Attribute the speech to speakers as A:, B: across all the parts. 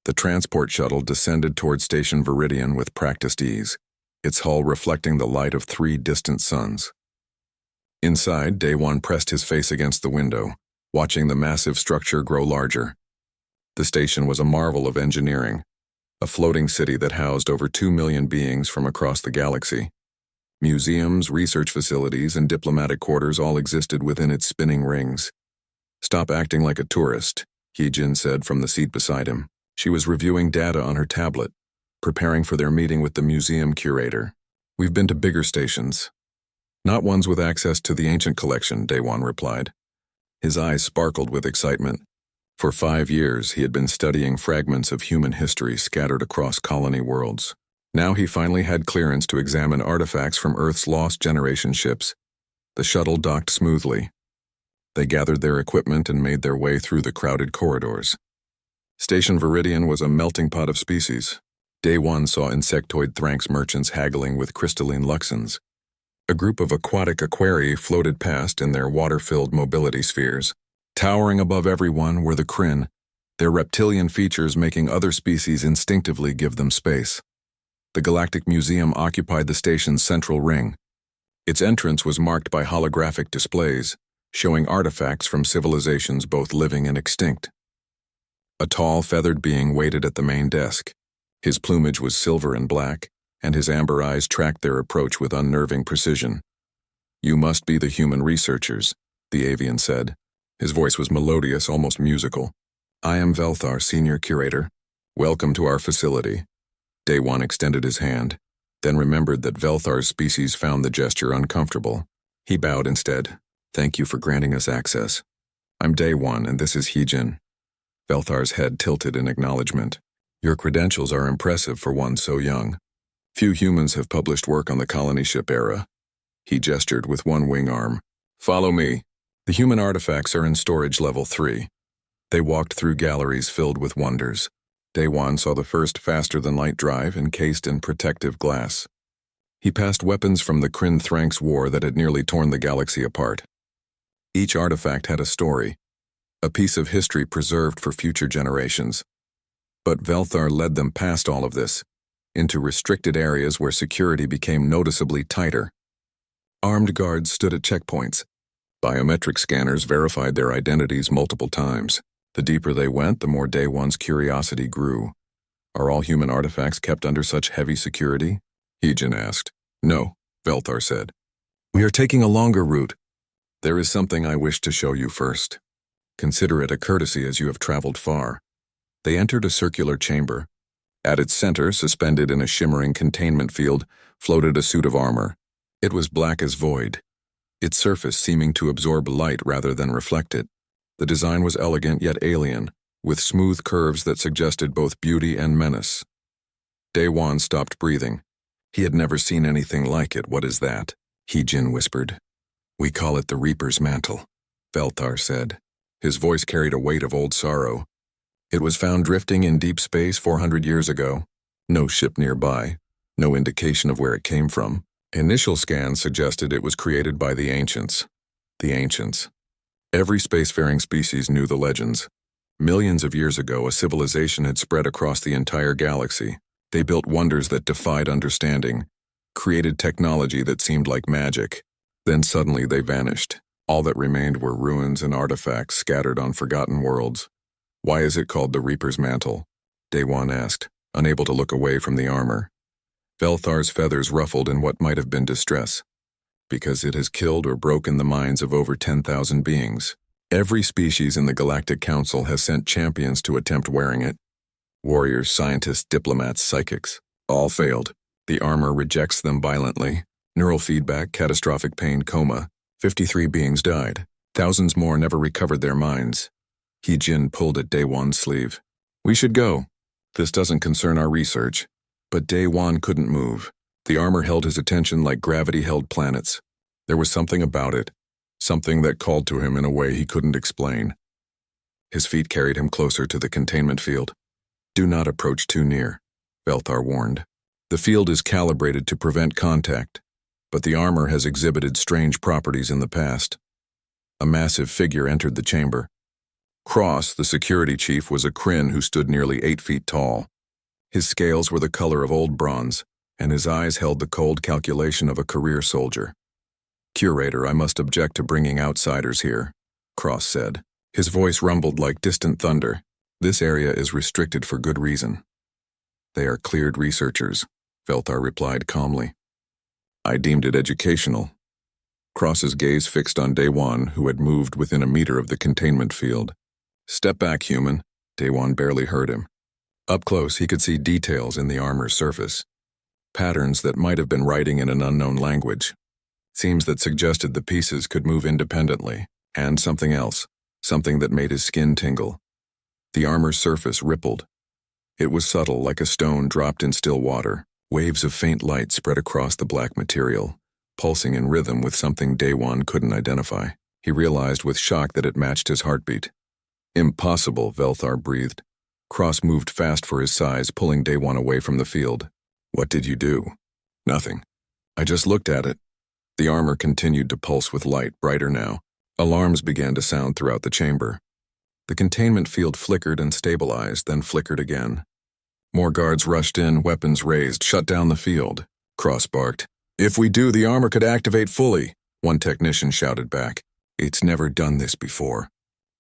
A: The transport shuttle descended toward Station Viridian with practiced ease, its hull reflecting the light of 3 distant suns. Inside, Day One pressed his face against the window, watching the massive structure grow larger. The station was a marvel of engineering, a floating city that housed over 2 million beings from across the galaxy. Museums, research facilities, and diplomatic quarters all existed within its spinning rings. "Stop acting like a tourist," Hee-Jin said from the seat beside him. She was reviewing data on her tablet, preparing for their meeting with the museum curator. "We've been to bigger stations. Not ones with access to the ancient collection," Daewon replied. His eyes sparkled with excitement. For 5 years, he had been studying fragments of human history scattered across colony worlds. Now he finally had clearance to examine artifacts from Earth's lost generation ships. The shuttle docked smoothly. They gathered their equipment and made their way through the crowded corridors. Station Viridian was a melting pot of species. Day One saw insectoid Thranx merchants haggling with crystalline luxons. A group of aquatic aquarii floated past in their water-filled mobility spheres. Towering above everyone were the Kryn, their reptilian features making other species instinctively give them space. The Galactic Museum occupied the station's central ring. Its entrance was marked by holographic displays, showing artifacts from civilizations both living and extinct. A tall, feathered being waited at the main desk. His plumage was silver and black, and his amber eyes tracked their approach with unnerving precision. "You must be the human researchers," the avian said. His voice was melodious, almost musical. "I am Velthar, senior curator. Welcome to our facility." Day One extended his hand, then remembered that Velthar's species found the gesture uncomfortable. He bowed instead. "Thank you for granting us access. I'm Day One, and this is Hee-Jin." Velthar's head tilted in acknowledgement. "Your credentials are impressive for one so young. Few humans have published work on the colony ship era." He gestured with one wing arm. "Follow me." The human artifacts are in storage level 3. They walked through galleries filled with wonders. Day One saw the first faster-than-light drive encased in protective glass. He passed weapons from the Kryn Thranx War that had nearly torn the galaxy apart. Each artifact had a story, a piece of history preserved for future generations. But Velthar led them past all of this, into restricted areas where security became noticeably tighter. Armed guards stood at checkpoints. Biometric scanners verified their identities multiple times. The deeper they went, the more Day One's curiosity grew. "Are all human artifacts kept under such heavy security?" Hee-Jin asked. "No," Velthar said. "We are taking a longer route. There is something I wish to show you first. Consider it a courtesy as you have traveled far." They entered a circular chamber. At its center, suspended in a shimmering containment field, floated a suit of armor. It was black as void, its surface seeming to absorb light rather than reflect it. The design was elegant yet alien, with smooth curves that suggested both beauty and menace. Day One stopped breathing. He had never seen anything like it. "What is that?" Hee-Jin whispered. "We call it the Reaper's Mantle," Velthar said. His voice carried a weight of old sorrow. "It was found drifting in deep space 400 years ago. No ship nearby, no indication of where it came from. Initial scans suggested it was created by the Ancients. The Ancients. Every spacefaring species knew the legends. Millions of years ago, a civilization had spread across the entire galaxy. They built wonders that defied understanding, created technology that seemed like magic. Then suddenly they vanished. All that remained were ruins and artifacts scattered on forgotten worlds." "Why is it called the Reaper's Mantle?" Day One asked, unable to look away from the armor. Velthar's feathers ruffled in what might have been distress. "Because it has killed or broken the minds of over 10,000 beings. Every species in the Galactic Council has sent champions to attempt wearing it. Warriors, scientists, diplomats, psychics. All failed. The armor rejects them violently. Neural feedback, catastrophic pain, coma. 53 beings died. Thousands more never recovered their minds." Hee-Jin pulled at Day One's sleeve. "We should go. This doesn't concern our research." But Day One couldn't move. The armor held his attention like gravity held planets. There was something about it, something that called to him in a way he couldn't explain. His feet carried him closer to the containment field. "Do not approach too near," Velthar warned. "The field is calibrated to prevent contact, but the armor has exhibited strange properties in the past." A massive figure entered the chamber. Cross, the security chief, was a Kryn who stood nearly 8 feet tall. His scales were the color of old bronze, and his eyes held the cold calculation of a career soldier. "Curator, I must object to bringing outsiders here," Cross said. His voice rumbled like distant thunder. "This area is restricted for good reason." "They are cleared researchers," Velthar replied calmly. "I deemed it educational." Cross's gaze fixed on Daewon, who had moved within a meter of the containment field. "Step back, human." Daewon barely heard him. Up close, he could see details in the armor's surface. Patterns that might have been writing in an unknown language. Seams that suggested the pieces could move independently. And something else, something that made his skin tingle. The armor's surface rippled. It was subtle, like a stone dropped in still water. Waves of faint light spread across the black material, pulsing in rhythm with something Daewon couldn't identify. He realized with shock that it matched his heartbeat. "Impossible," Velthar breathed. Cross moved fast for his size, pulling Daewon away from the field. "What did you do?" "Nothing. I just looked at it." The armor continued to pulse with light, brighter now. Alarms began to sound throughout the chamber. The containment field flickered and stabilized, then flickered again. More guards rushed in, weapons raised. "Shut down the field," Cross barked. "If we do, the armor could activate fully," one technician shouted back. "It's never done this before."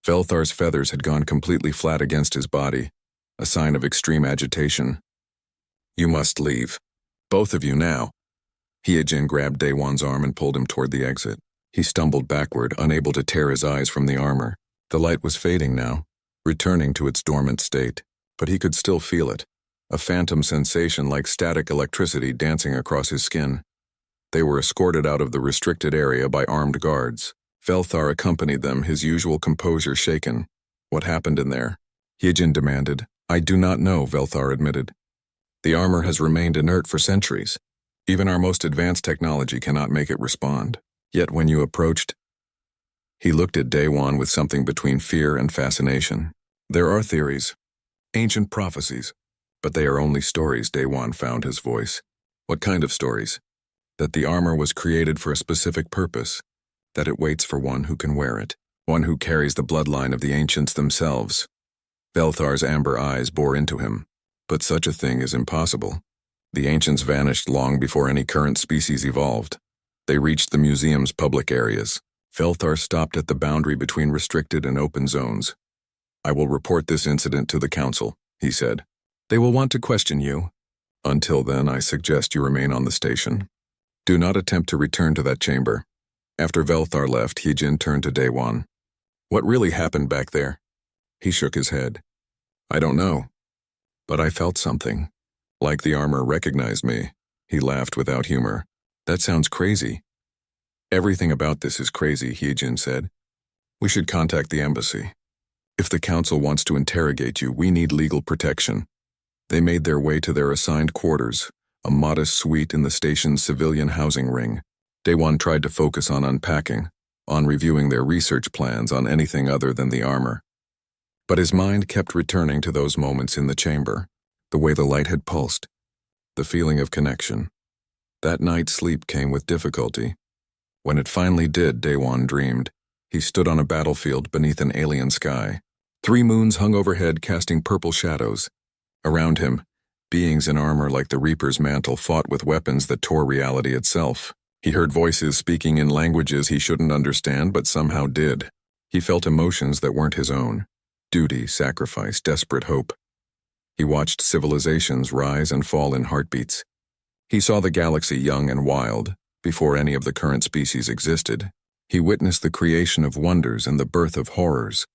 A: Velthar's feathers had gone completely flat against his body, a sign of extreme agitation. "You must leave. Both of you now." Hyejin grabbed Daewon's arm and pulled him toward the exit. He stumbled backward, unable to tear his eyes from the armor. The light was fading now, returning to its dormant state, but he could still feel it, a phantom sensation like static electricity dancing across his skin. They were escorted out of the restricted area by armed guards. Velthar accompanied them, his usual composure shaken. "What happened in there?" Hyejin demanded. "I do not know," Velthar admitted. "The armor has remained inert for centuries. Even our most advanced technology cannot make it respond. Yet when you approached..." He looked at Daewon with something between fear and fascination. "There are theories, ancient prophecies, but they are only stories." Daewon found his voice. "What kind of stories?" "That the armor was created for a specific purpose, that it waits for one who can wear it, one who carries the bloodline of the ancients themselves." Velthar's amber eyes bore into him. "But such a thing is impossible. The ancients vanished long before any current species evolved. They reached the museum's public areas." Velthar stopped at the boundary between restricted and open zones. "I will report this incident to the council," he said. "They will want to question you. Until then, I suggest you remain on the station. Do not attempt to return to that chamber." After Velthar left, Hyejin turned to Daewon. "What really happened back there?" He shook his head. "I don't know. But I felt something. Like the armor recognized me." He laughed without humor. "That sounds crazy." "Everything about this is crazy," Hyejin said. "We should contact the embassy. If the council wants to interrogate you, we need legal protection." They made their way to their assigned quarters, a modest suite in the station's civilian housing ring. Daewon tried to focus on unpacking, on reviewing their research plans, on anything other than the armor. But his mind kept returning to those moments in the chamber, the way the light had pulsed, the feeling of connection. That night, sleep came with difficulty. When it finally did, Daewon dreamed. He stood on a battlefield beneath an alien sky. 3 moons hung overhead, casting purple shadows. Around him, beings in armor like the Reaper's mantle fought with weapons that tore reality itself. He heard voices speaking in languages he shouldn't understand but somehow did. He felt emotions that weren't his own. Duty, sacrifice, desperate hope. He watched civilizations rise and fall in heartbeats. He saw the galaxy young and wild, before any of the current species existed. He witnessed the creation of wonders and the birth of horrors.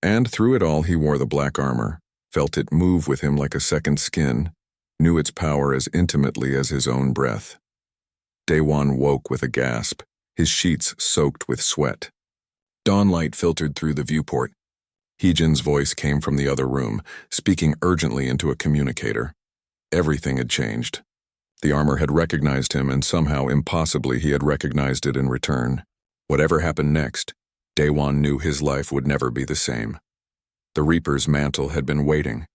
A: And through it all he wore the black armor, felt it move with him like a second skin, knew its power as intimately as his own breath. Daewon woke with a gasp, his sheets soaked with sweat. Dawnlight filtered through the viewport. Hyejin's voice came from the other room, speaking urgently into a communicator. Everything had changed. The armor had recognized him, and somehow, impossibly, he had recognized it in return. Whatever happened next, Daewon knew his life would never be the same. The Reaper's mantle had been waiting,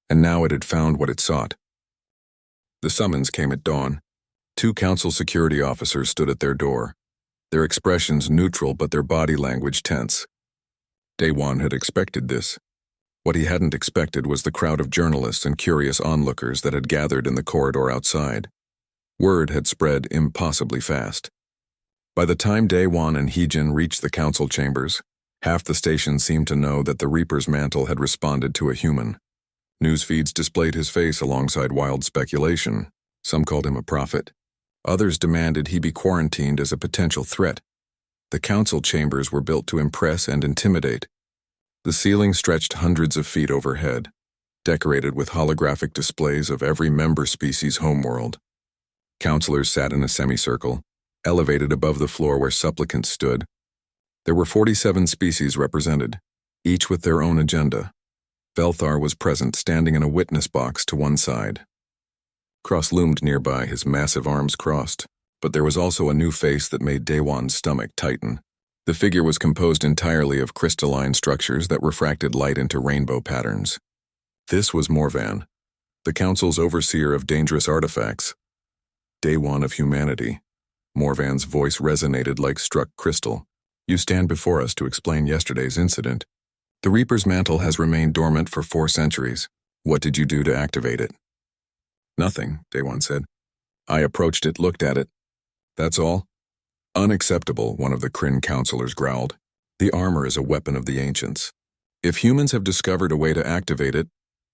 A: and now it had found what it sought. The summons came at dawn. 2 council security officers stood at their door, their expressions neutral but their body language tense. Day One had expected this. What he hadn't expected was the crowd of journalists and curious onlookers that had gathered in the corridor outside. Word had spread impossibly fast. By the time Day One and Heejin reached the council chambers, half the station seemed to know that the Reaper's mantle had responded to a human. News feeds displayed his face alongside wild speculation. Some called him a prophet. Others demanded he be quarantined as a potential threat. The council chambers were built to impress and intimidate. The ceiling stretched hundreds of feet overhead, decorated with holographic displays of every member species' homeworld. Counselors sat in a semicircle, elevated above the floor where supplicants stood. There were 47 species represented, each with their own agenda. Velthar was present, standing in a witness box to one side. Cross loomed nearby, his massive arms crossed, but there was also a new face that made Daewon's stomach tighten. The figure was composed entirely of crystalline structures that refracted light into rainbow patterns. This was Morvan, the Council's overseer of dangerous artifacts. Daewon of humanity. Morvan's voice resonated like struck crystal. You stand before us to explain yesterday's incident. The Reaper's mantle has remained dormant for 4 centuries. What did you do to activate it? Nothing, Daewon said. I approached it, looked at it. That's all? Unacceptable, one of the Kryn counselors growled. The armor is a weapon of the ancients. If humans have discovered a way to activate it,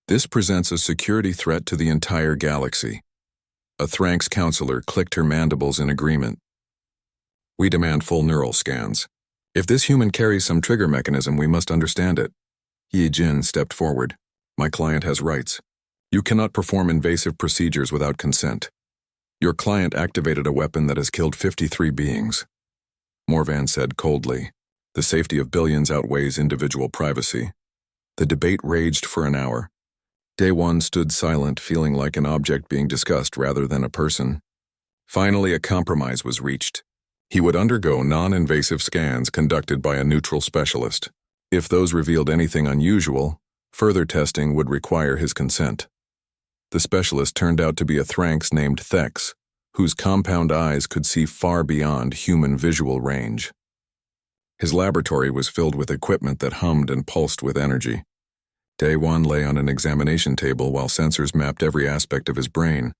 A: this presents a security threat to the entire galaxy. A Thranx counselor clicked her mandibles in agreement. We demand full neural scans. If this human carries some trigger mechanism, we must understand it. Yi Jin stepped forward. My client has rights. You cannot perform invasive procedures without consent. Your client activated a weapon that has killed 53 beings. Morvan said coldly. The safety of billions outweighs individual privacy. The debate raged for an hour. Daewon stood silent, feeling like an object being discussed rather than a person. Finally, a compromise was reached. He would undergo non-invasive scans conducted by a neutral specialist. If those revealed anything unusual, further testing would require his consent. The specialist turned out to be a Thranx named Thex, whose compound eyes could see far beyond human visual range. His laboratory was filled with equipment that hummed and pulsed with energy. Daewon lay on an examination table while sensors mapped every aspect of his brain.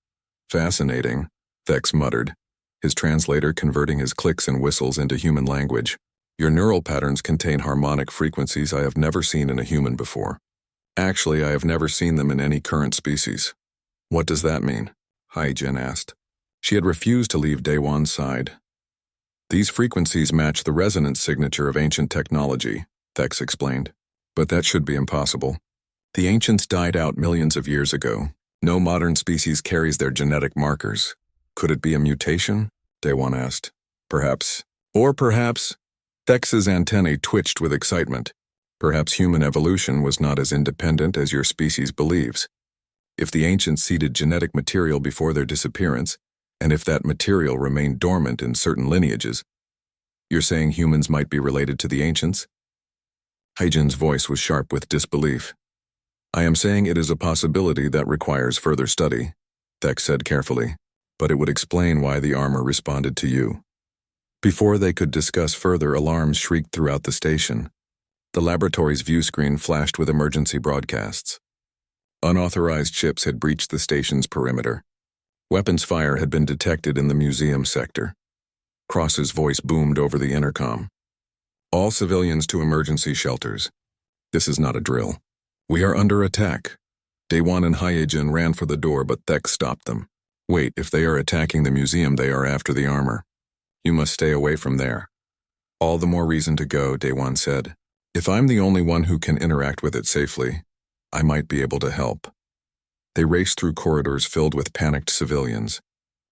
A: Fascinating, Thex muttered, his translator converting his clicks and whistles into human language. Your neural patterns contain harmonic frequencies I have never seen in a human before. Actually, I have never seen them in any current species. What does that mean? Heejin asked. She had refused to leave Daewon's side. These frequencies match the resonance signature of ancient technology, Thex explained. But that should be impossible. The ancients died out millions of years ago. No modern species carries their genetic markers. Could it be a mutation? Daewon asked. Perhaps. Or perhaps. Thex's antennae twitched with excitement. Perhaps human evolution was not as independent as your species believes. If the ancients seeded genetic material before their disappearance, and if that material remained dormant in certain lineages, you're saying humans might be related to the ancients? Heijin's voice was sharp with disbelief. I am saying it is a possibility that requires further study, Thex said carefully, but it would explain why the armor responded to you. Before they could discuss further, alarms shrieked throughout the station. The laboratory's view screen flashed with emergency broadcasts. Unauthorized ships had breached the station's perimeter. Weapons fire had been detected in the museum sector. Cross's voice boomed over the intercom. All civilians to emergency shelters. This is not a drill. We are under attack. Daewon and Heijin ran for the door, but Thex stopped them. Wait, if they are attacking the museum, they are after the armor. You must stay away from there. All the more reason to go, Daewon said. If I'm the only one who can interact with it safely, I might be able to help. They raced through corridors filled with panicked civilians.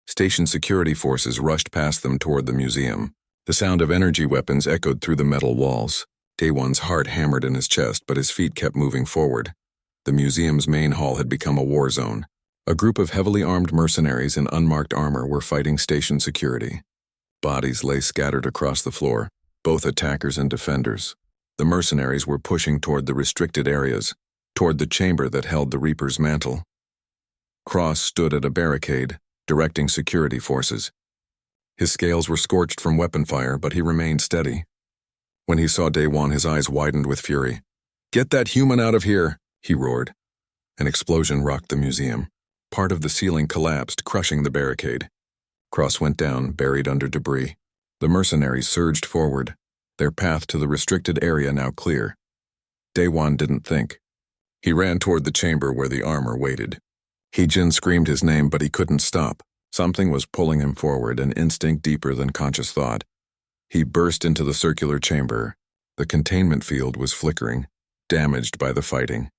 A: Station security forces rushed past them toward the museum. The sound of energy weapons echoed through the metal walls. Daewon's heart hammered in his chest, but his feet kept moving forward. The museum's main hall had become a war zone. A group of heavily armed mercenaries in unmarked armor were fighting station security. Bodies lay scattered across the floor, both attackers and defenders. The mercenaries were pushing toward the restricted areas, toward the chamber that held the Reaper's mantle. Cross stood at a barricade, directing security forces. His scales were scorched from weapon fire, but he remained steady. When he saw Day-Wan, his eyes widened with fury. "Get that human out of here!" he roared. An explosion rocked the museum. Part of the ceiling collapsed, crushing the barricade. Cross went down, buried under debris. The mercenaries surged forward, their path to the restricted area now clear. Day-Wan didn't think. He ran toward the chamber where the armor waited. He-Jin screamed his name, but he couldn't stop. Something was pulling him forward, an instinct deeper than conscious thought. He burst into the circular chamber. The containment field was flickering, damaged by the fighting.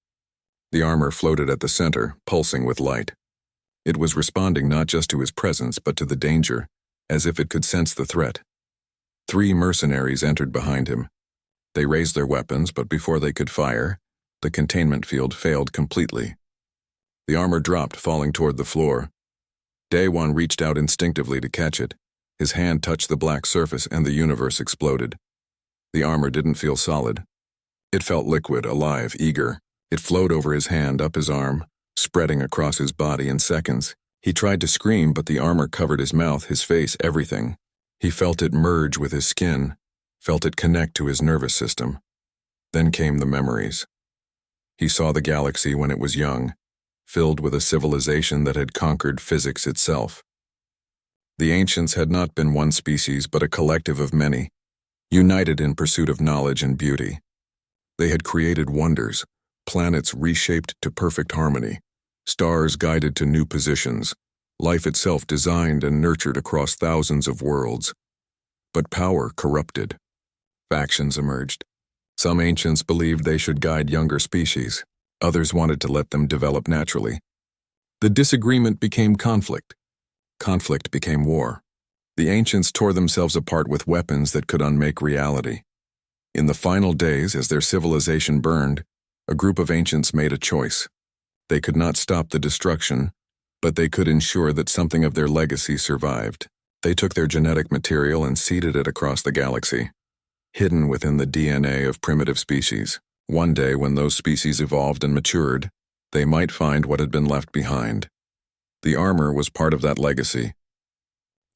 A: The armor floated at the center, pulsing with light. It was responding not just to his presence, but to the danger, as if it could sense the threat. 3 mercenaries entered behind him. They raised their weapons, but before they could fire, the containment field failed completely. The armor dropped, falling toward the floor. Day-Wan reached out instinctively to catch it. His hand touched the black surface and the universe exploded. The armor didn't feel solid. It felt liquid, alive, eager. It flowed over his hand, up his arm, spreading across his body in seconds. He tried to scream, but the armor covered his mouth, his face, everything. He felt it merge with his skin, felt it connect to his nervous system. Then came the memories. He saw the galaxy when it was young, filled with a civilization that had conquered physics itself. The ancients had not been one species, but a collective of many, united in pursuit of knowledge and beauty. They had created wonders, planets reshaped to perfect harmony, stars guided to new positions, life itself designed and nurtured across thousands of worlds. But power corrupted. Factions emerged. Some ancients believed they should guide younger species. Others wanted to let them develop naturally. The disagreement became conflict. Conflict became war. The ancients tore themselves apart with weapons that could unmake reality. In the final days, as their civilization burned, a group of ancients made a choice. They could not stop the destruction, but they could ensure that something of their legacy survived. They took their genetic material and seeded it across the galaxy, hidden within the DNA of primitive species. One day, when those species evolved and matured, they might find what had been left behind. The armor was part of that legacy,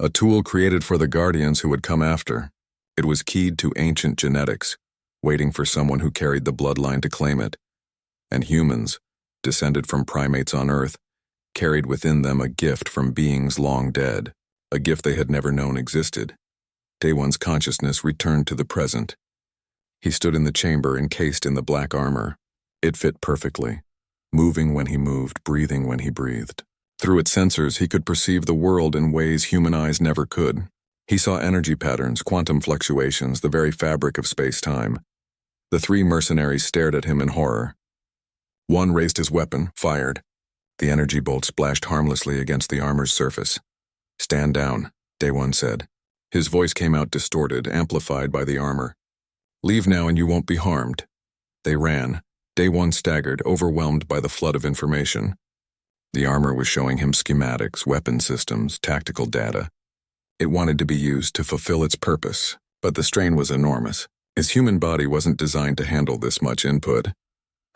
A: a tool created for the guardians who would come after. It was keyed to ancient genetics, waiting for someone who carried the bloodline to claim it. And humans, descended from primates on Earth, carried within them a gift from beings long dead, a gift they had never known existed. Day-One's consciousness returned to the present. He stood in the chamber encased in the black armor. It fit perfectly, moving when he moved, breathing when he breathed. Through its sensors, he could perceive the world in ways human eyes never could. He saw energy patterns, quantum fluctuations, the very fabric of space-time. The 3 mercenaries stared at him in horror. One raised his weapon, fired. The energy bolt splashed harmlessly against the armor's surface. "Stand down," Day-One said. His voice came out distorted, amplified by the armor. "Leave now and you won't be harmed." They ran. Day-One staggered, overwhelmed by the flood of information. The armor was showing him schematics, weapon systems, tactical data. It wanted to be used to fulfill its purpose, but the strain was enormous. His human body wasn't designed to handle this much input.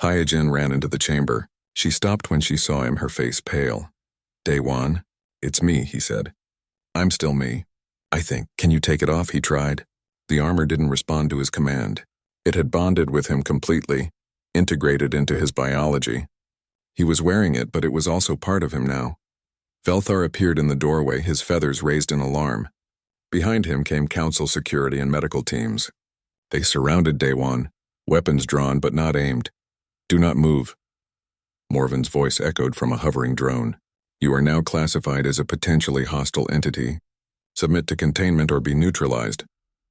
A: Hyojin ran into the chamber. She stopped when she saw him, her face pale. "Day-Wan, it's me," he said. "I'm still me, I think. Can you take it off?" he tried. The armor didn't respond to his command. It had bonded with him completely, integrated into his biology. He was wearing it, but it was also part of him now. Velthar appeared in the doorway, his feathers raised in alarm. Behind him came council security and medical teams. They surrounded Day-Wan, weapons drawn but not aimed. "Do not move." Morven's voice echoed from a hovering drone. "You are now classified as a potentially hostile entity. Submit to containment or be neutralized."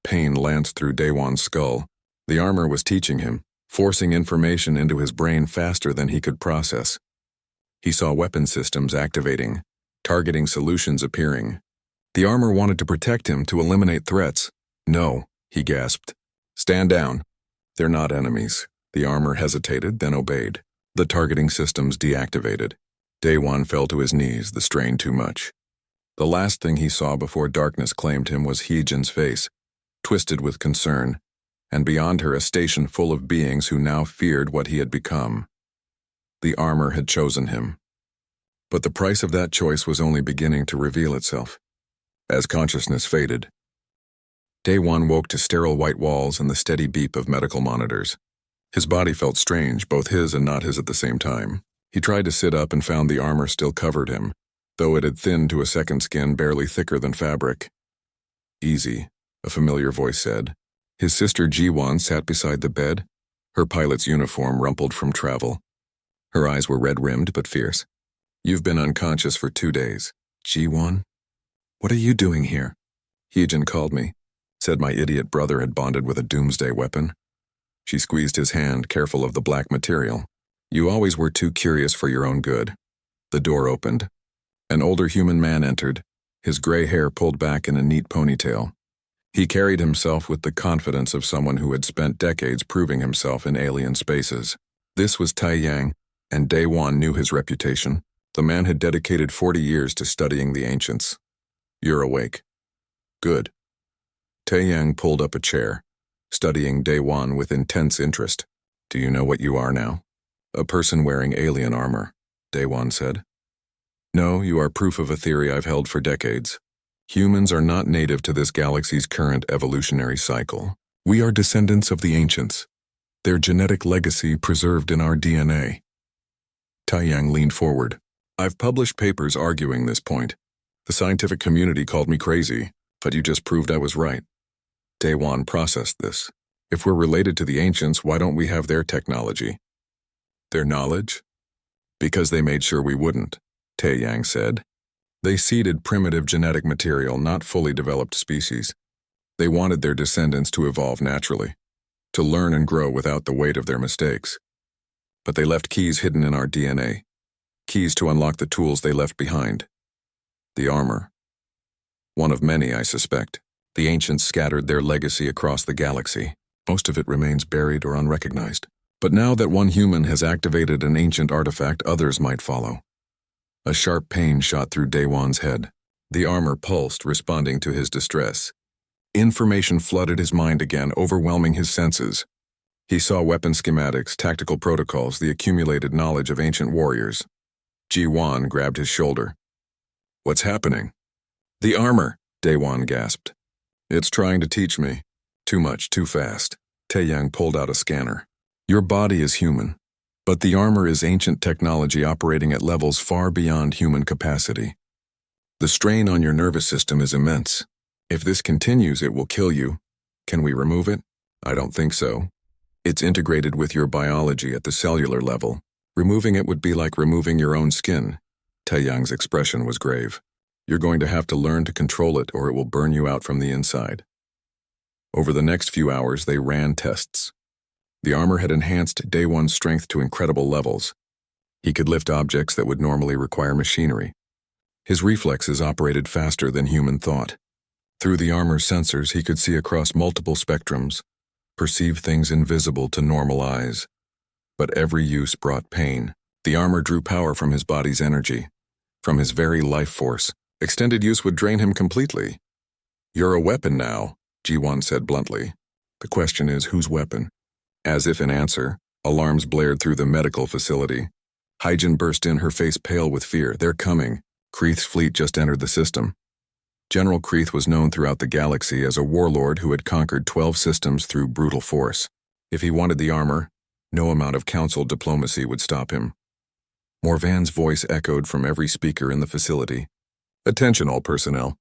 A: Pain lanced through Day-Wan's skull. The armor was teaching him, forcing information into his brain faster than he could process. He saw weapon systems activating, targeting solutions appearing. The armor wanted to protect him, to eliminate threats. "No," he gasped. "Stand down." "They're not enemies." The armor hesitated, then obeyed. The targeting systems deactivated. Day-Wan fell to his knees, the strain too much. The last thing he saw before darkness claimed him was Hyojin's face, twisted with concern, and beyond her a station full of beings who now feared what he had become. The armor had chosen him. But the price of that choice was only beginning to reveal itself. As consciousness faded, Day-One woke to sterile white walls and the steady beep of medical monitors. His body felt strange, both his and not his at the same time. He tried to sit up and found the armor still covered him, though it had thinned to a second skin barely thicker than fabric. "Easy," a familiar voice said. His sister Ji-Won sat beside the bed, her pilot's uniform rumpled from travel. Her eyes were red-rimmed but fierce. "You've been unconscious for 2 days. Ji-Won? What are you doing here?" "Heejin called me. Said my idiot brother had bonded with a doomsday weapon." She squeezed his hand, careful of the black material. "You always were too curious for your own good." The door opened. An older human man entered, his gray hair pulled back in a neat ponytail. He carried himself with the confidence of someone who had spent decades proving himself in alien spaces. This was Taiyang, and Day-One knew his reputation. The man had dedicated 40 years to studying the ancients. "You're awake." "Good." Taiyang pulled up a chair, studying Day-One with intense interest. "Do you know what you are now?" "A person wearing alien armor," Day-One said. "No, you are proof of a theory I've held for decades. Humans are not native to this galaxy's current evolutionary cycle. We are descendants of the ancients, their genetic legacy preserved in our DNA." Taiyang leaned forward. "I've published papers arguing this point. The scientific community called me crazy, but you just proved I was right." Day-One processed this. "If we're related to the ancients, why don't we have their technology?" "Their knowledge?" "Because they made sure we wouldn't," Taiyang said. "They seeded primitive genetic material, not fully developed species. They wanted their descendants to evolve naturally, to learn and grow without the weight of their mistakes. But they left keys hidden in our DNA, keys to unlock the tools they left behind. The armor. One of many, I suspect. The ancients scattered their legacy across the galaxy. Most of it remains buried or unrecognized. But now that one human has activated an ancient artifact, others might follow." A sharp pain shot through Day-One's head. The armor pulsed, responding to his distress. Information flooded his mind again, overwhelming his senses. He saw weapon schematics, tactical protocols, the accumulated knowledge of ancient warriors. Ji-Won grabbed his shoulder. "What's happening?" "The armor," Day-Won gasped. "It's trying to teach me. Too much, too fast." Taiyang pulled out a scanner. "Your body is human, but the armor is ancient technology operating at levels far beyond human capacity. The strain on your nervous system is immense. If this continues, it will kill you. Can we remove it? I don't think so. It's integrated with your biology at the cellular level. Removing it would be like removing your own skin." Taiyang's expression was grave. "You're going to have to learn to control it, or it will burn you out from the inside." Over the next few hours, they ran tests. The armor had enhanced Day-One's strength to incredible levels. He could lift objects that would normally require machinery. His reflexes operated faster than human thought. Through the armor's sensors, he could see across multiple spectrums, perceive things invisible to normal eyes. But every use brought pain. The armor drew power from his body's energy, from his very life force. Extended use would drain him completely. "You're a weapon now," Ji-Won said bluntly. "The question is, whose weapon?" As if in answer, alarms blared through the medical facility. Hyjin burst in, her face pale with fear. "They're coming." Kreeth's fleet just entered the system. General Kreeth was known throughout the galaxy as a warlord who had conquered 12 systems through brutal force. If he wanted the armor, no amount of council diplomacy would stop him. Morvan's voice echoed from every speaker in the facility. "Attention all personnel.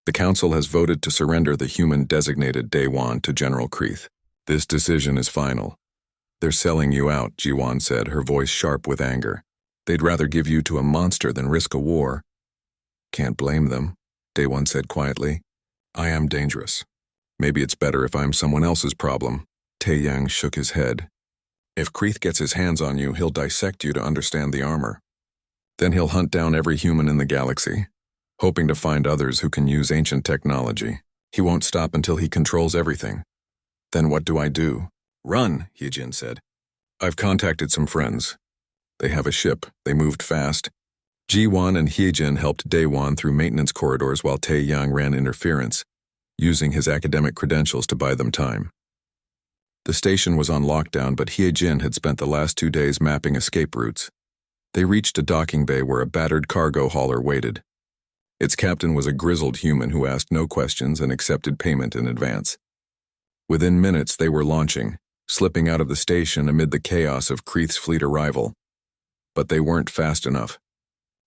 A: The council has voted to surrender the human-designated Day-One to General Kreeth. This decision is final." "They're selling you out," Ji-Won said, her voice sharp with anger. "They'd rather give you to a monster than risk a war." "Can't blame them," Day-One said quietly. "I am dangerous. Maybe it's better if I'm someone else's problem." Taiyang shook his head. "If Kreeth gets his hands on you, he'll dissect you to understand the armor. Then he'll hunt down every human in the galaxy, hoping to find others who can use ancient technology. He won't stop until he controls everything." "Then what do I do?" "Run," Heejin said. "I've contacted some friends. They have a ship. They moved fast." Ji-Won and Heejin helped Day-One through maintenance corridors while Taiyang ran interference, using his academic credentials to buy them time. The station was on lockdown, but Heejin had spent the last 2 days mapping escape routes. They reached a docking bay where a battered cargo hauler waited. Its captain was a grizzled human who asked no questions and accepted payment in advance. Within minutes, they were launching, slipping out of the station amid the chaos of Kreeth's fleet arrival. But they weren't fast enough.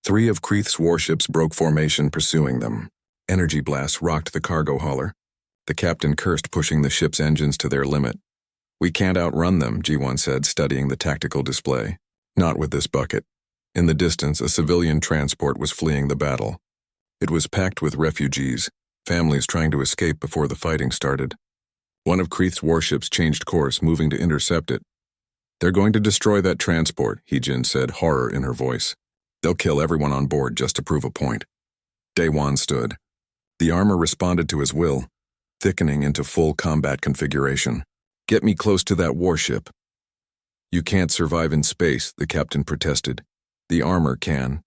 A: 3 of Kreeth's warships broke formation pursuing them. Energy blasts rocked the cargo hauler. The captain cursed, pushing the ship's engines to their limit. "We can't outrun them," G1 said, studying the tactical display. "Not with this bucket." In the distance, a civilian transport was fleeing the battle. It was packed with refugees, families trying to escape before the fighting started. One of Kreeth's warships changed course, moving to intercept it. "They're going to destroy that transport," Heejin said, horror in her voice. "They'll kill everyone on board just to prove a point." Daewon stood. The armor responded to his will, thickening into full combat configuration. "Get me close to that warship." "You can't survive in space," the captain protested. "The armor can."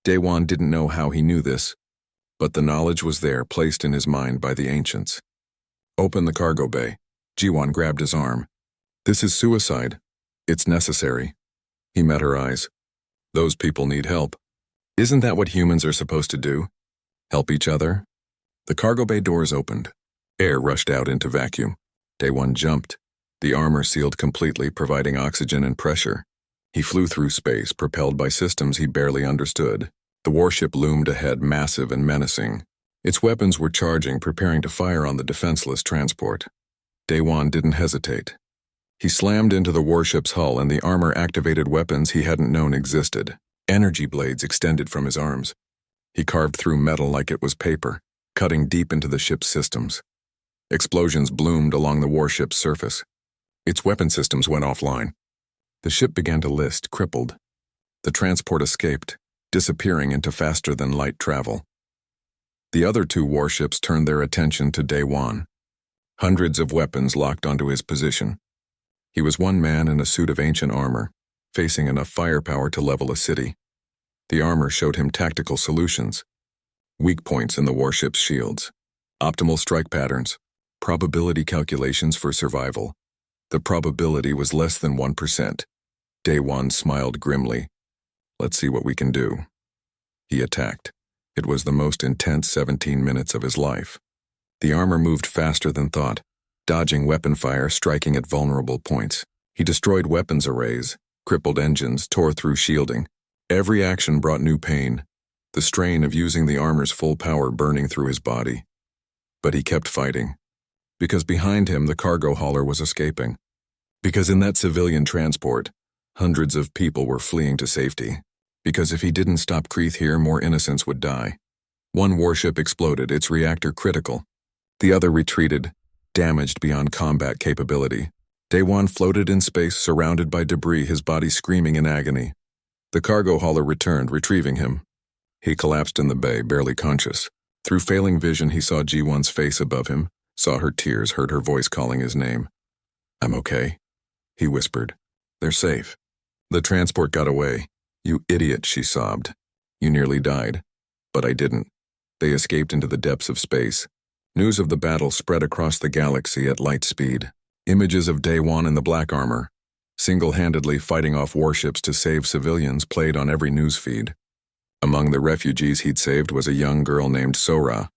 A: Daewon didn't know how he knew this, but the knowledge was there, placed in his mind by the ancients. "Open the cargo bay." G1 grabbed his arm. "This is suicide. It's necessary." He met her eyes. "Those people need help. Isn't that what humans are supposed to do? Help each other?" The cargo bay doors opened. Air rushed out into vacuum. Daewon jumped. The armor sealed completely, providing oxygen and pressure. He flew through space, propelled by systems he barely understood. The warship loomed ahead, massive and menacing. Its weapons were charging, preparing to fire on the defenseless transport. Daewon didn't hesitate. He slammed into the warship's hull, and the armor activated weapons he hadn't known existed. Energy blades extended from his arms. He carved through metal like it was paper, cutting deep into the ship's systems. Explosions bloomed along the warship's surface. Its weapon systems went offline. The ship began to list, crippled. The transport escaped, disappearing into faster-than-light travel. The other 2 warships turned their attention to Daewon. Hundreds of weapons locked onto his position. He was one man in a suit of ancient armor, facing enough firepower to level a city. The armor showed him tactical solutions, weak points in the warship's shields, optimal strike patterns, probability calculations for survival. The probability was less than 1%. Daewon smiled grimly. "Let's see what we can do." He attacked. It was the most intense 17 minutes of his life. The armor moved faster than thought, dodging weapon fire, striking at vulnerable points. He destroyed weapons arrays, crippled engines, tore through shielding. Every action brought new pain, the strain of using the armor's full power burning through his body. But he kept fighting. Because behind him, the cargo hauler was escaping. Because in that civilian transport, hundreds of people were fleeing to safety. Because if he didn't stop Kreeth here, more innocents would die. One warship exploded, its reactor critical. The other retreated, damaged beyond combat capability. Daewon floated in space, surrounded by debris, his body screaming in agony. The cargo hauler returned, retrieving him. He collapsed in the bay, barely conscious. Through failing vision, he saw G1's face above him, saw her tears, heard her voice calling his name. "I'm okay," he whispered. "They're safe." "The transport got away." "You idiot," she sobbed. "You nearly died." "But I didn't." They escaped into the depths of space. News of the battle spread across the galaxy at light speed. Images of Daewon in the black armor, single-handedly fighting off warships to save civilians, played on every news feed. Among the refugees he'd saved was a young girl named Sora,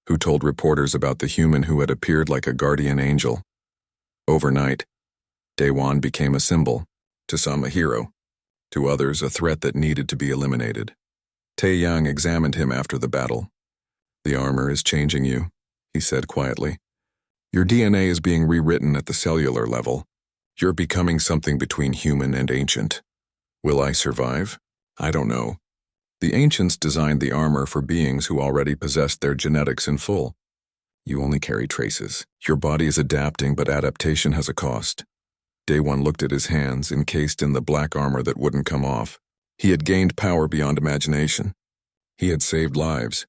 A: who told reporters about the human who had appeared like a guardian angel. Overnight, Daewon became a symbol, to some a hero, to others a threat that needed to be eliminated. Taeyang examined him after the battle. "The armor is changing you," he said quietly. "Your DNA is being rewritten at the cellular level. You're becoming something between human and ancient. Will I survive? I don't know. The ancients designed the armor for beings who already possessed their genetics in full. You only carry traces. Your body is adapting, but adaptation has a cost." Daewon looked at his hands, encased in the black armor that wouldn't come off. He had gained power beyond imagination. He had saved lives.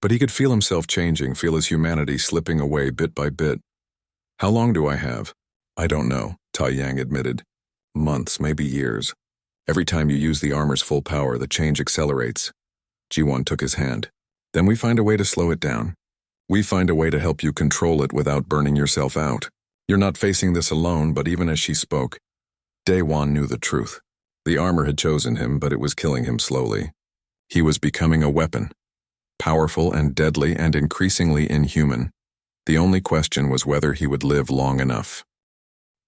A: But he could feel himself changing, feel his humanity slipping away bit by bit. "How long do I have?" "I don't know," Taeyang admitted. "Months, maybe years. Every time you use the armor's full power, the change accelerates." Ji-won took his hand. "Then we find a way to slow it down. We find a way to help you control it without burning yourself out. You're not facing this alone." But even as she spoke, Daewon knew the truth. The armor had chosen him, but it was killing him slowly. He was becoming a weapon. powerful and deadly and increasingly inhuman. The only question was whether he would live long enough.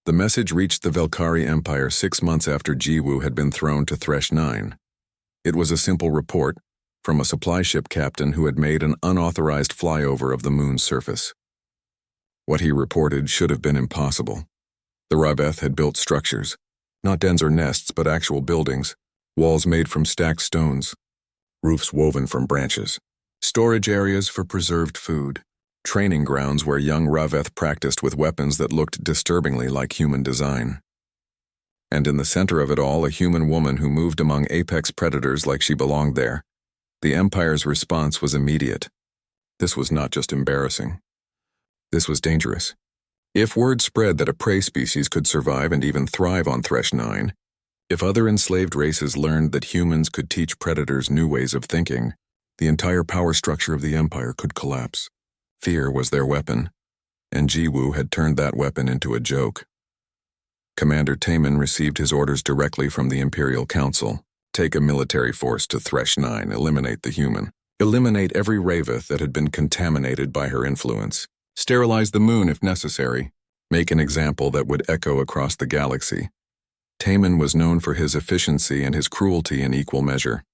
A: The message reached the Velkari Empire 6 months after Jiwoo had been thrown to Thresh 9. It was a simple report from a supply ship captain who had made an unauthorized flyover of the moon's surface. What he reported should have been impossible. The Raveth had built structures, not dens or nests, but actual buildings, walls made from stacked stones, roofs woven from branches, storage areas for preserved food, training grounds where young Raveth practiced with weapons that looked disturbingly like human design. And in the center of it all, a human woman who moved among apex predators like she belonged there. The Empire's response was immediate. This was not just embarrassing. This was dangerous. If word spread that a prey species could survive and even thrive on Thresh 9, if other enslaved races learned that humans could teach predators new ways of thinking, the entire power structure of the Empire could collapse. Fear was their weapon, and Jiwoo had turned that weapon into a joke. Commander Taemin received his orders directly from the Imperial Council. Take a military force to Thresh 9, eliminate the human. Eliminate every Raveth that had been contaminated by her influence. Sterilize the moon if necessary. Make an example that would echo across the galaxy. Taemin was known for his efficiency and his cruelty in equal measure.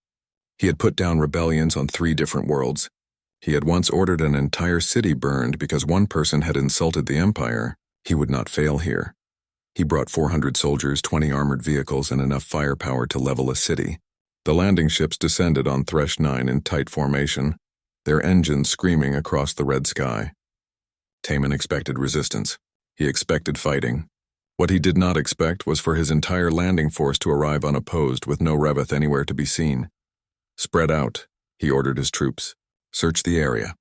A: He had put down rebellions on 3 different worlds. He had once ordered an entire city burned because one person had insulted the Empire. He would not fail here. He brought 400 soldiers, 20 armored vehicles, and enough firepower to level a city. The landing ships descended on Thresh 9 in tight formation, their engines screaming across the red sky. Taemin expected resistance. He expected fighting. What he did not expect was for his entire landing force to arrive unopposed with no Raveth anywhere to be seen. Spread out, he ordered his troops. Search the area.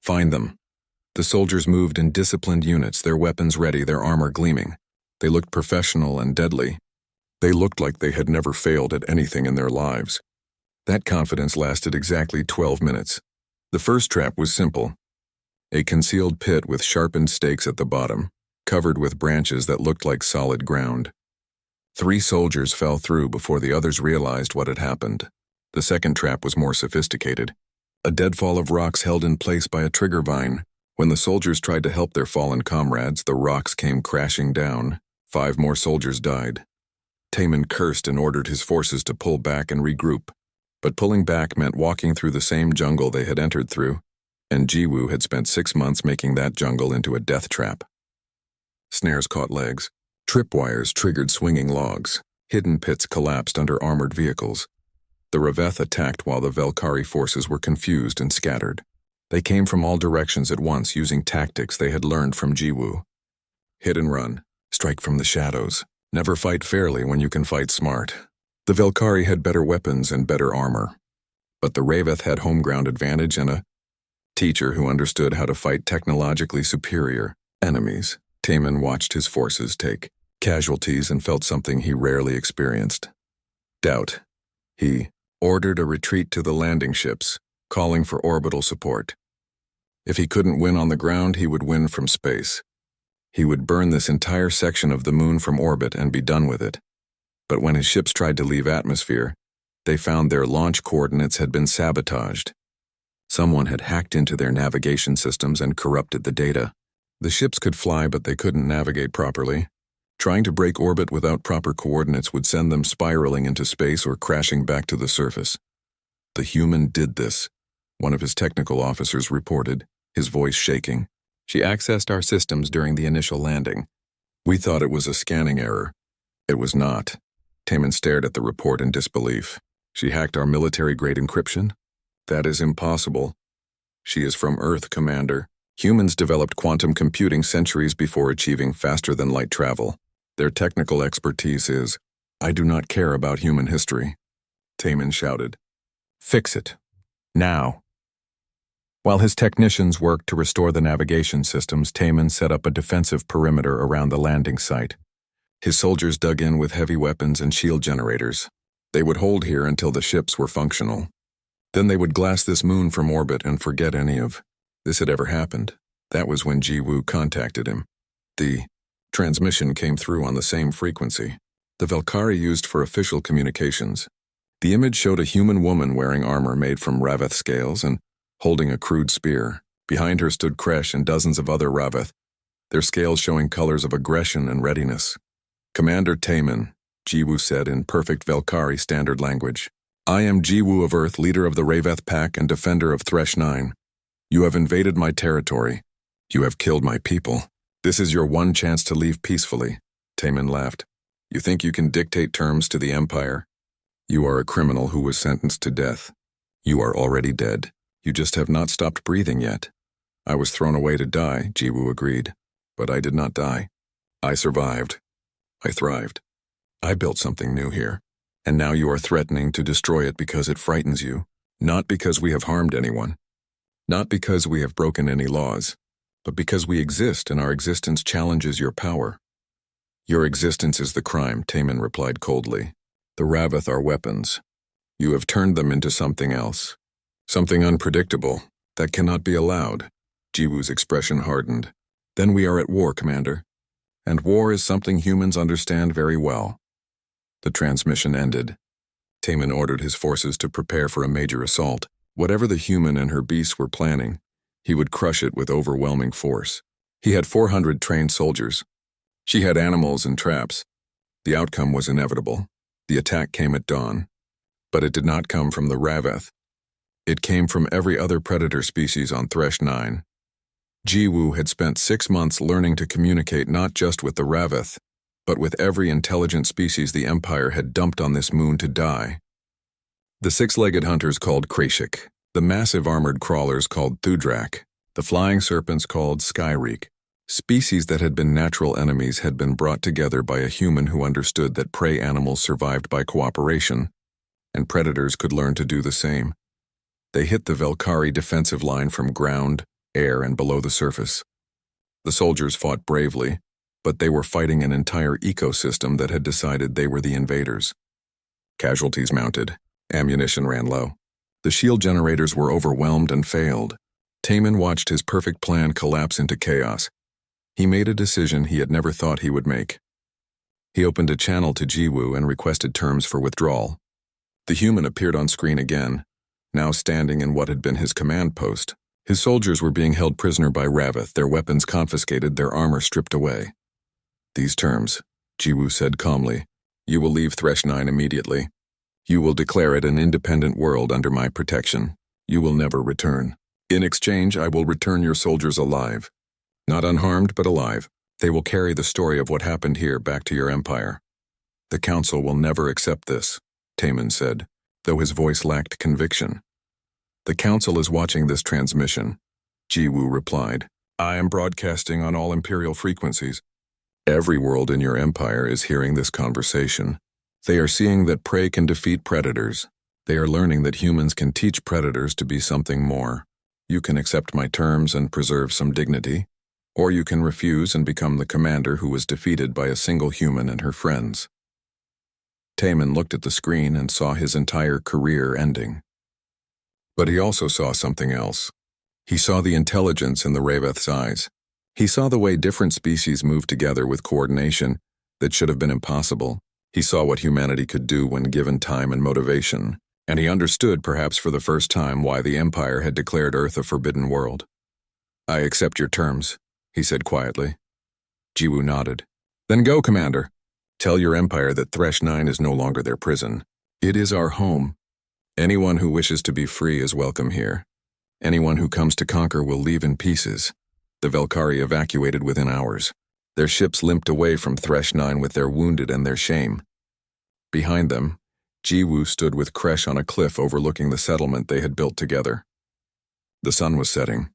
A: Find them. The soldiers moved in disciplined units, their weapons ready, their armor gleaming. They looked professional and deadly. They looked like they had never failed at anything in their lives. That confidence lasted exactly 12 minutes. The first trap was simple. A concealed pit with sharpened stakes at the bottom, covered with branches that looked like solid ground. 3 soldiers fell through before the others realized what had happened. The second trap was more sophisticated. A deadfall of rocks held in place by a trigger vine. When the soldiers tried to help their fallen comrades, the rocks came crashing down. 5 more soldiers died. Taemin cursed and ordered his forces to pull back and regroup. But pulling back meant walking through the same jungle they had entered through, and Jiwoo had spent 6 months making that jungle into a death trap. Snares caught legs. Tripwires triggered swinging logs. Hidden pits collapsed under armored vehicles. The Raveth attacked while the Velkari forces were confused and scattered. They came from all directions at once using tactics they had learned from Jiwoo. Hit and run. Strike from the shadows. Never fight fairly when you can fight smart. The Velkari had better weapons and better armor. But the Raveth had home ground advantage and a teacher who understood how to fight technologically superior enemies. Taemin watched his forces take casualties and felt something he rarely experienced. Doubt. He ordered a retreat to the landing ships, calling for orbital support. If he couldn't win on the ground, he would win from space. He would burn this entire section of the moon from orbit and be done with it. But when his ships tried to leave atmosphere, they found their launch coordinates had been sabotaged. Someone had hacked into their navigation systems and corrupted the data. The ships could fly, but they couldn't navigate properly. Trying to break orbit without proper coordinates would send them spiraling into space or crashing back to the surface. The human did this, one of his technical officers reported, his voice shaking. She accessed our systems during the initial landing. We thought it was a scanning error. It was not. Taemin stared at the report in disbelief. She hacked our military-grade encryption? That is impossible. She is from Earth, Commander. Humans developed quantum computing centuries before achieving faster-than-light travel. Their technical expertise is, I do not care about human history. Taemin shouted. Fix it. Now. While his technicians worked to restore the navigation systems, Taemin set up a defensive perimeter around the landing site. His soldiers dug in with heavy weapons and shield generators. They would hold here until the ships were functional. Then they would glass this moon from orbit and forget any of this had ever happened. That was when Jiwoo contacted him. The transmission came through on the same frequency. The Velkari used for official communications. The image showed a human woman wearing armor made from Raveth scales and holding a crude spear. Behind her stood Kresh and dozens of other Raveth, their scales showing colors of aggression and readiness. "Commander Taemin," Jiwoo said in perfect Velkari standard language. "I am Jiwoo of Earth, leader of the Raveth Pack and defender of Thresh 9. You have invaded my territory. You have killed my people. This is your one chance to leave peacefully." Taemin laughed. "You think you can dictate terms to the Empire? You are a criminal who was sentenced to death. You are already dead. You just have not stopped breathing yet." "I was thrown away to die," Jiwoo agreed. "But I did not die. I survived. I thrived. I built something new here. And now you are threatening to destroy it because it frightens you. Not because we have harmed anyone. Not because we have broken any laws. But because we exist and our existence challenges your power." "Your existence is the crime," Taemin replied coldly. "The Raveth are weapons. You have turned them into something else. Something unpredictable that cannot be allowed." Jiwoo's expression hardened. "Then we are at war, Commander. And war is something humans understand very well." The transmission ended. Taemin ordered his forces to prepare for a major assault. Whatever the human and her beasts were planning, he would crush it with overwhelming force. He had 400 trained soldiers. She had animals and traps. The outcome was inevitable. The attack came at dawn. But it did not come from the Raveth. It came from every other predator species on Thresh 9. Jiwoo had spent 6 months learning to communicate not just with the Raveth, but with every intelligent species the Empire had dumped on this moon to die. The 6-legged hunters called Krashik, the massive armored crawlers called Thudrak, the flying serpents called Skyreek. Species that had been natural enemies had been brought together by a human who understood that prey animals survived by cooperation, and predators could learn to do the same. They hit the Velkari defensive line from ground, air, and below the surface. The soldiers fought bravely, but they were fighting an entire ecosystem that had decided they were the invaders. Casualties mounted. Ammunition ran low. The shield generators were overwhelmed and failed. Taemin watched his perfect plan collapse into chaos. He made a decision he had never thought he would make. He opened a channel to Jiwoo and requested terms for withdrawal. The human appeared on screen again, now standing in what had been his command post. His soldiers were being held prisoner by Raveth, their weapons confiscated, their armor stripped away. "These terms," Jiwoo said calmly. "You will leave Thresh 9 immediately. You will declare it an independent world under my protection. You will never return. In exchange, I will return your soldiers alive. Not unharmed, but alive. They will carry the story of what happened here back to your empire." "The Council will never accept this," Taemin said, though his voice lacked conviction. "The Council is watching this transmission," Jiwoo replied. "I am broadcasting on all Imperial frequencies. Every world in your empire is hearing this conversation. They are seeing that prey can defeat predators. They are learning that humans can teach predators to be something more. You can accept my terms and preserve some dignity, or you can refuse and become the commander who was defeated by a single human and her friends." Taemin looked at the screen and saw his entire career ending. But he also saw something else. He saw the intelligence in the Raveth's eyes. He saw the way different species moved together with coordination that should have been impossible. He saw what humanity could do when given time and motivation, and he understood, perhaps for the first time, why the Empire had declared Earth a forbidden world. "I accept your terms," he said quietly. Jiwoo nodded. "Then go, Commander. Tell your Empire that Thresh 9 is no longer their prison. It is our home. Anyone who wishes to be free is welcome here. Anyone who comes to conquer will leave in pieces." The Velkari evacuated within hours. Their ships limped away from Thresh 9 with their wounded and their shame. Behind them, Jiwoo stood with Kresh on a cliff overlooking the settlement they had built together. The sun was setting,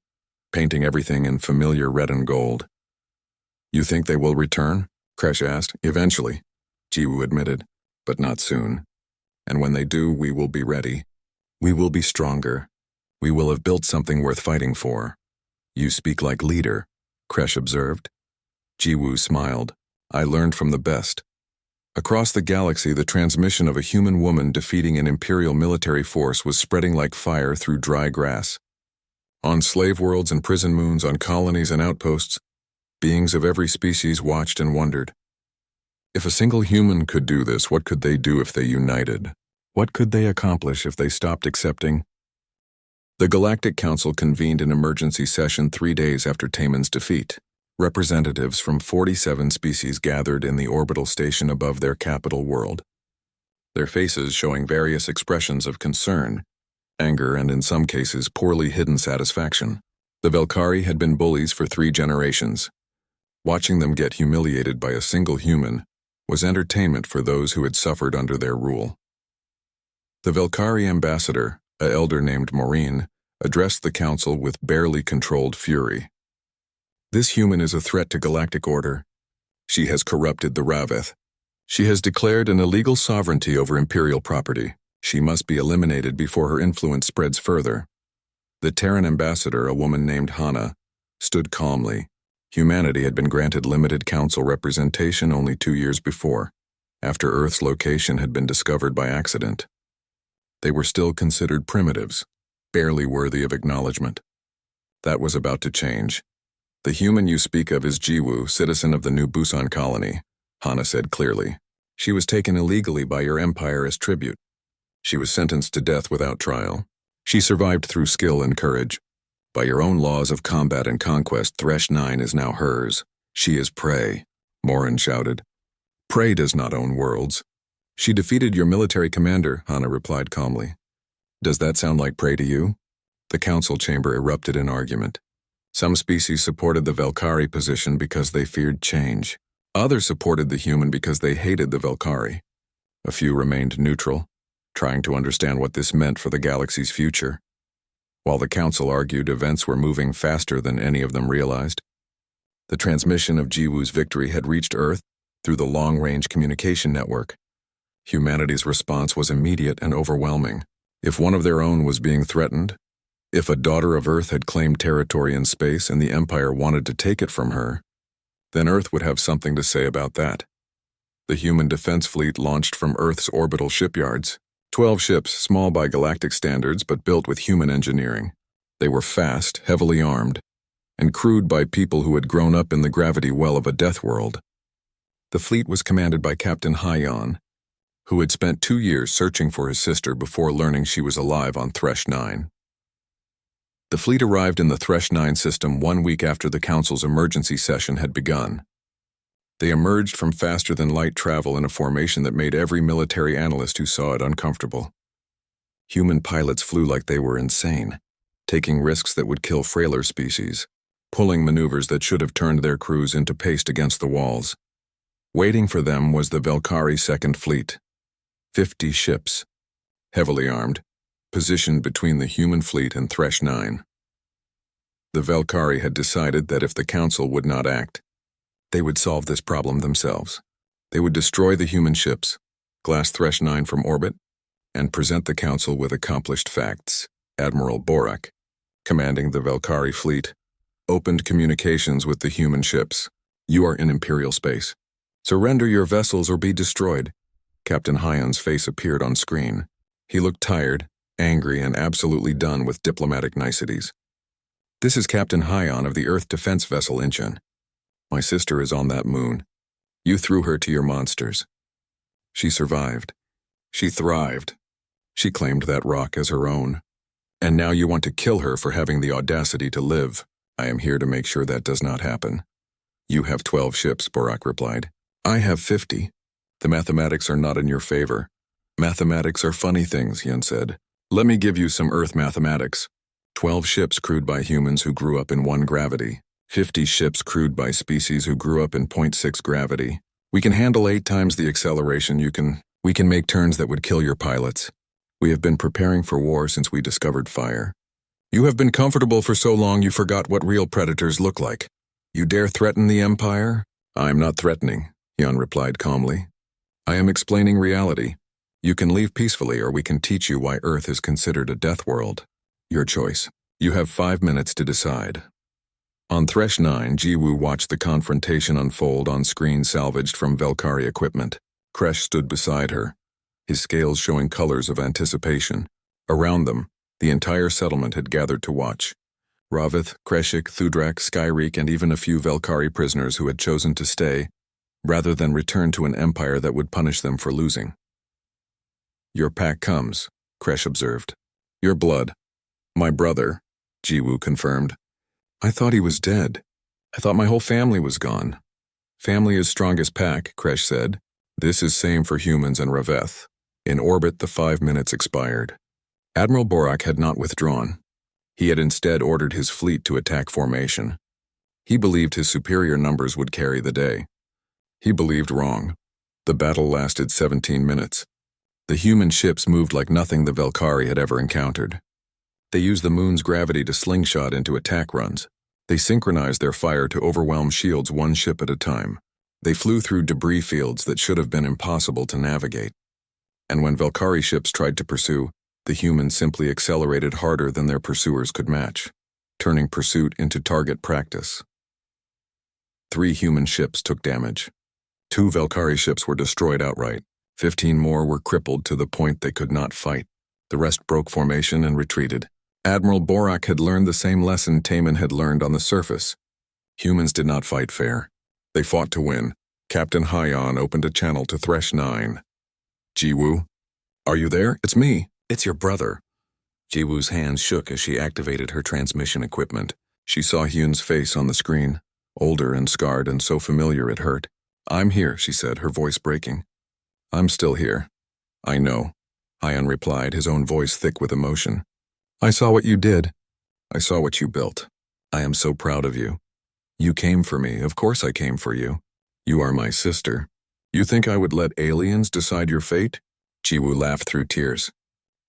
A: painting everything in familiar red and gold. "You think they will return?" Kresh asked. "Eventually," Jiwoo admitted, "but not soon. And when they do, we will be ready. We will be stronger. We will have built something worth fighting for." "You speak like leader," Kresh observed. Jiwoo smiled. "I learned from the best." Across the galaxy, the transmission of a human woman defeating an Imperial military force was spreading like fire through dry grass. On slave worlds and prison moons, on colonies and outposts, beings of every species watched and wondered. If a single human could do this, what could they do if they united? What could they accomplish if they stopped accepting? The Galactic Council convened an emergency session 3 days after Taman's defeat. Representatives from 47 species gathered in the orbital station above their capital world, their faces showing various expressions of concern, anger, and in some cases poorly hidden satisfaction. The Velkari had been bullies for 3 generations. Watching them get humiliated by a single human was entertainment for those who had suffered under their rule. The Velkari ambassador, an elder named Maureen, addressed the council with barely controlled fury. This human is a threat to galactic order. She has corrupted the Raveth. She has declared an illegal sovereignty over imperial property. She must be eliminated before her influence spreads further. The Terran ambassador, a woman named Hana, stood calmly. Humanity had been granted limited council representation only 2 years before, after Earth's location had been discovered by accident. They were still considered primitives, barely worthy of acknowledgement. That was about to change. The human you speak of is Jiwoo, citizen of the New Busan colony, Hana said clearly. She was taken illegally by your empire as tribute. She was sentenced to death without trial. She survived through skill and courage. By your own laws of combat and conquest, Thresh 9 is now hers. She is prey, Morin shouted. Prey does not own worlds. She defeated your military commander, Hana replied calmly. Does that sound like prey to you? The council chamber erupted in argument. Some species supported the Velkari position because they feared change. Others supported the human because they hated the Velkari. A few remained neutral, trying to understand what this meant for the galaxy's future. While the council argued, events were moving faster than any of them realized. The transmission of Jiwoo's victory had reached Earth through the long-range communication network. Humanity's response was immediate and overwhelming. If one of their own was being threatened, if a daughter of Earth had claimed territory in space and the Empire wanted to take it from her, then Earth would have something to say about that. The human defense fleet launched from Earth's orbital shipyards. 12 ships, small by galactic standards but built with human engineering. They were fast, heavily armed, and crewed by people who had grown up in the gravity well of a death world. The fleet was commanded by Captain Hyan, who had spent 2 years searching for his sister before learning she was alive on Thresh 9. The fleet arrived in the Thresh 9 system 1 week after the Council's emergency session had begun. They emerged from faster-than-light travel in a formation that made every military analyst who saw it uncomfortable. Human pilots flew like they were insane, taking risks that would kill frailer species, pulling maneuvers that should have turned their crews into paste against the walls. Waiting for them was the Velkari Second Fleet. 50 ships, heavily armed, positioned between the human fleet and Thresh 9. The Velkari had decided that if the Council would not act, they would solve this problem themselves. They would destroy the human ships, glass Thresh 9 from orbit, and present the Council with accomplished facts. Admiral Borak, commanding the Velkari fleet, opened communications with the human ships. You are in Imperial space. Surrender your vessels or be destroyed. Captain Hyan's face appeared on screen. He looked tired, angry, and absolutely done with diplomatic niceties. This is Captain Hyan of the Earth Defense Vessel Incheon. My sister is on that moon. You threw her to your monsters. She survived. She thrived. She claimed that rock as her own. And now you want to kill her for having the audacity to live. I am here to make sure that does not happen. You have 12 ships, Borak replied. I have 50. The mathematics are not in your favor. Mathematics are funny things, Yen said. Let me give you some Earth mathematics. 12 ships crewed by humans who grew up in 1 gravity. 50 ships crewed by species who grew up in 0.6 gravity. We can handle 8 times the acceleration. We can make turns that would kill your pilots. We have been preparing for war since we discovered fire. You have been comfortable for so long you forgot what real predators look like. You dare threaten the Empire? I am not threatening, Jan replied calmly. I am explaining reality. You can leave peacefully or we can teach you why Earth is considered a death world. Your choice. You have 5 minutes to decide. On Thresh 9, Jiwoo watched the confrontation unfold on screen salvaged from Velkari equipment. Kresh stood beside her, his scales showing colors of anticipation. Around them, the entire settlement had gathered to watch. Ravith, Kreshik, Thudrak, Skyreek, and even a few Velkari prisoners who had chosen to stay, rather than return to an empire that would punish them for losing. Your pack comes, Kresh observed. Your blood. My brother, Jiwoo confirmed. I thought he was dead. I thought my whole family was gone. Family is strongest pack, Kresh said. This is same for humans and Raveth. In orbit, the 5 minutes expired. Admiral Borak had not withdrawn. He had instead ordered his fleet to attack formation. He believed his superior numbers would carry the day. He believed wrong. The battle lasted 17 minutes. The human ships moved like nothing the Velkari had ever encountered. They used the moon's gravity to slingshot into attack runs. They synchronized their fire to overwhelm shields one ship at a time. They flew through debris fields that should have been impossible to navigate. And when Velkari ships tried to pursue, the humans simply accelerated harder than their pursuers could match, turning pursuit into target practice. 3 human ships took damage. 2 Velkari ships were destroyed outright. 15 more were crippled to the point they could not fight. The rest broke formation and retreated. Admiral Borak had learned the same lesson Taman had learned on the surface. Humans did not fight fair. They fought to win. Captain Hyon opened a channel to Thresh 9. Jiwoo? Are you there? It's me. It's your brother. Jiwoo's hands shook as she activated her transmission equipment. She saw Hyun's face on the screen, older and scarred and so familiar it hurt. I'm here, she said, her voice breaking. I'm still here. I know, Hyon replied, his own voice thick with emotion. I saw what you did. I saw what you built. I am so proud of you. You came for me. Of course I came for you. You are my sister. You think I would let aliens decide your fate? Jiwoo laughed through tears.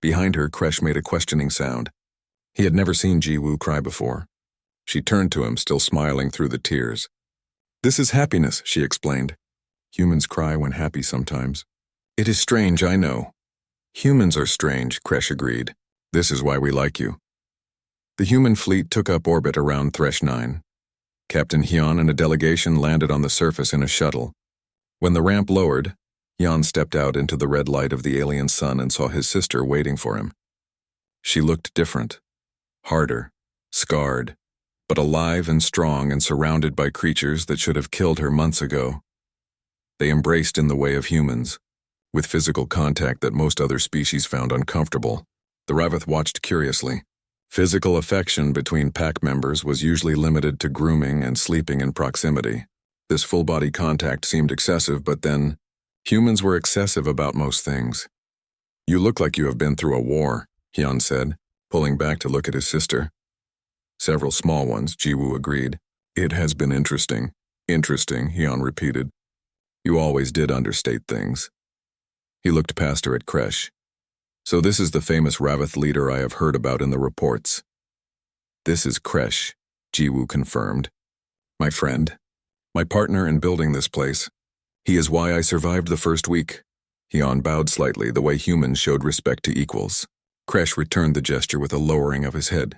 A: Behind her, Kresh made a questioning sound. He had never seen Jiwoo cry before. She turned to him, still smiling through the tears. This is happiness, she explained. Humans cry when happy sometimes. It is strange, I know. Humans are strange, Kresh agreed. This is why we like you. The human fleet took up orbit around Thresh 9. Captain Hyun and a delegation landed on the surface in a shuttle. When the ramp lowered, Hyun stepped out into the red light of the alien sun and saw his sister waiting for him. She looked different, harder, scarred, but alive and strong and surrounded by creatures that should have killed her months ago. They embraced in the way of humans, with physical contact that most other species found uncomfortable. The Raveth watched curiously. Physical affection between pack members was usually limited to grooming and sleeping in proximity. This full-body contact seemed excessive, but then, humans were excessive about most things. You look like you have been through a war, Hyun said, pulling back to look at his sister. Several small ones, Jiwoo agreed. It has been interesting. Interesting, Hyun repeated. You always did understate things. He looked past her at Kresh. So this is the famous Raveth leader I have heard about in the reports. This is Kresh, Jiwoo confirmed. My friend. My partner in building this place. He is why I survived the first week. Hyun bowed slightly, the way humans showed respect to equals. Kresh returned the gesture with a lowering of his head.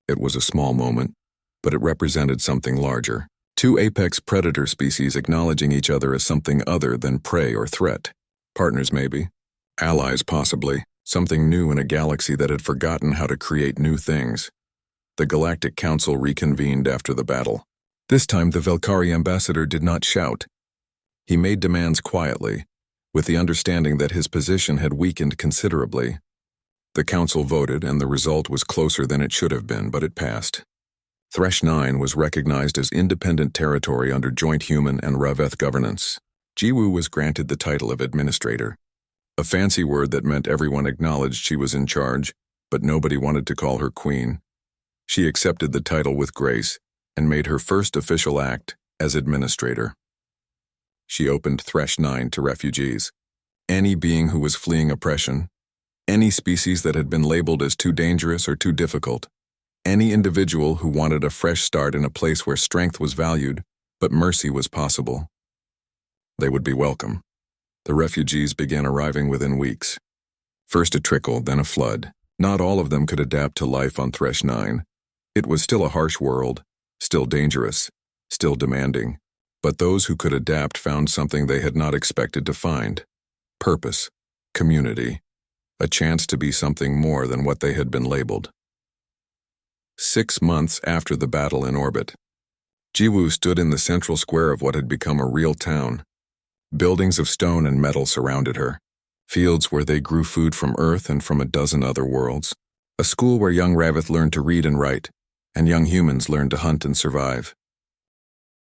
A: It was a small moment, but it represented something larger. 2 apex predator species acknowledging each other as something other than prey or threat. Partners maybe. Allies possibly. Something new in a galaxy that had forgotten how to create new things. The Galactic Council reconvened after the battle. This time the Velkari ambassador did not shout. He made demands quietly, with the understanding that his position had weakened considerably. The council voted and the result was closer than it should have been, but it passed. Thresh 9 was recognized as independent territory under joint human and Raveth governance. Jiwoo was granted the title of administrator. A fancy word that meant everyone acknowledged she was in charge, but nobody wanted to call her queen. She accepted the title with grace and made her first official act as administrator. She opened Thresh 9 to refugees. Any being who was fleeing oppression, any species that had been labeled as too dangerous or too difficult, any individual who wanted a fresh start in a place where strength was valued, but mercy was possible. They would be welcome. The refugees began arriving within weeks. First a trickle, then a flood. Not all of them could adapt to life on Thresh 9. It was still a harsh world, still dangerous, still demanding. But those who could adapt found something they had not expected to find. Purpose, community, a chance to be something more than what they had been labeled. 6 months after the battle in orbit, Jiwoo stood in the central square of what had become a real town. Buildings of stone and metal surrounded her, fields where they grew food from Earth and from a dozen other worlds. a school where young Ravith learned to read and write, and young humans learned to hunt and survive.